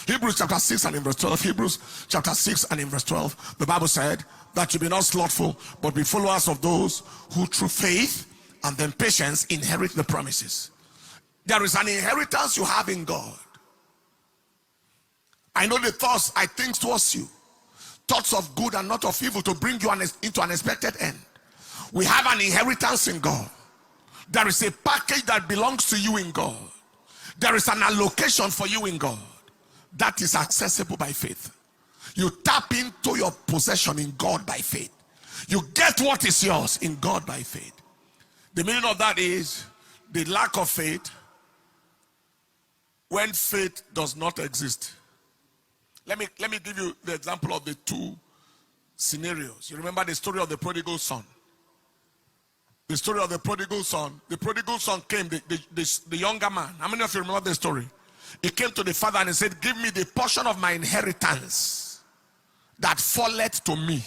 Hebrews chapter 6 and in verse 12. Hebrews chapter 6 and in verse 12. The Bible said that you be not slothful, but be followers of those who through faith and then patience inherit the promises. There is an inheritance you have in God. I know the thoughts I think towards you, thoughts of good and not of evil, to bring you into an expected end. We have an inheritance in God. There is a package that belongs to you in God. There is an allocation for you in God that is accessible by faith. You tap into your possession in God by faith. You get what is yours in God by faith. The meaning of that is the lack of faith when faith does not exist. Let me give you the example of the two scenarios. You remember the story of the prodigal son. The story of the prodigal son. The prodigal son came, the younger man. How many of you remember the story? He came to the father and he said, give me the portion of my inheritance that falleth to me.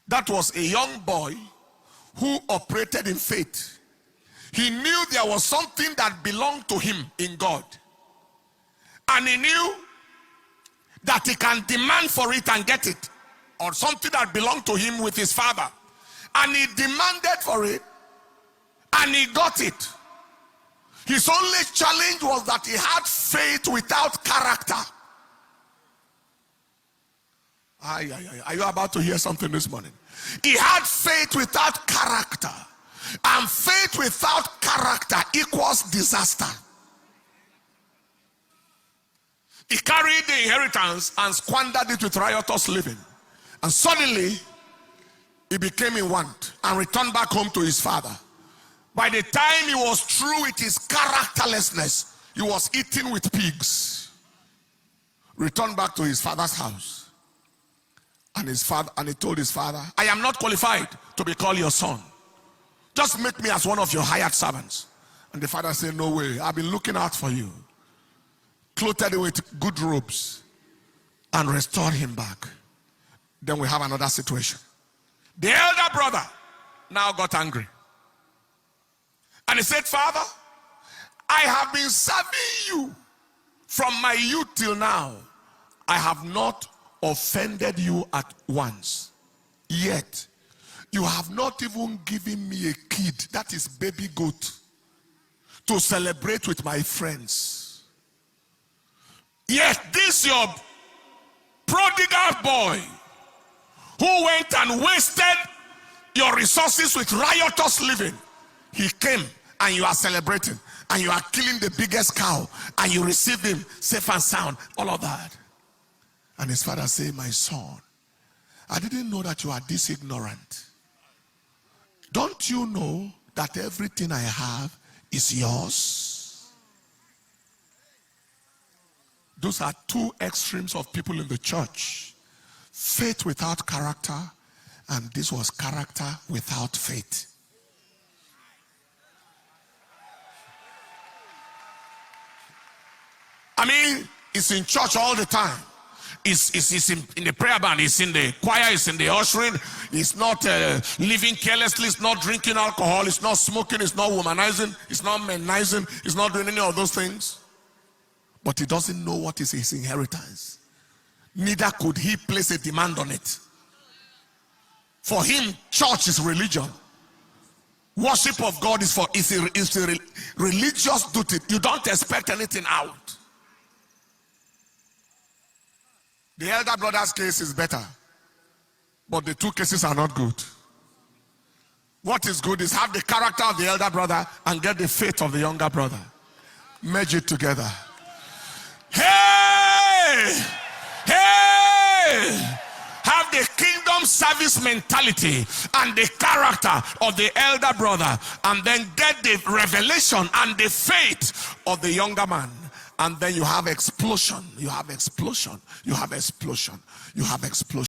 That was a young boy who operated in faith. He knew there was something that belonged to him in God. And he knew that he can demand for it and get it. Or something that belonged to him with his father. And he demanded for it. And he got it. His only challenge was that he had faith without character. Are you about to hear something this morning? He had faith without character. And faith without character equals disaster. He carried the inheritance and squandered it with riotous living. And suddenly, he became in want and returned back home to his father. By the time he was through with his characterlessness, he was eating with pigs. Returned back to his father's house. And he told his father, I am not qualified to be called your son. Just make me as one of your hired servants. And the father said, no way, I've been looking out for you. Clothed him with good robes and restored him back. Then we have another situation. The elder brother now got angry. And he said, Father, I have been serving you from my youth till now. I have not offended you at once. Yet, you have not even given me a kid, that is baby goat, to celebrate with my friends. Yet this your prodigal boy who went and wasted your resources with riotous living, he came and you are celebrating and you are killing the biggest cow and you receive him safe and sound, all of that. And his father said, my son, I didn't know that you are this ignorant. Don't you know that everything I have is yours? Those are two extremes of people in the church. Faith without character, and this was character without faith. I mean, it's in church all the time. It's in the prayer band, it's in the choir, it's in the ushering. It's not living carelessly, it's not drinking alcohol, it's not smoking, it's not womanizing, it's not menizing, it's not doing any of those things. But he doesn't know what is his inheritance. Neither could he place a demand on it. For him, church is religion. Worship of God is a religious duty. You don't expect anything out. The elder brother's case is better, but the two cases are not good. What is good is have the character of the elder brother and get the faith of the younger brother. Merge it together. Hey! Hey! Have the kingdom service mentality and the character of the elder brother, and then get the revelation and the faith of the younger man. And then you have explosion. You have explosion. You have explosion. You have explosion.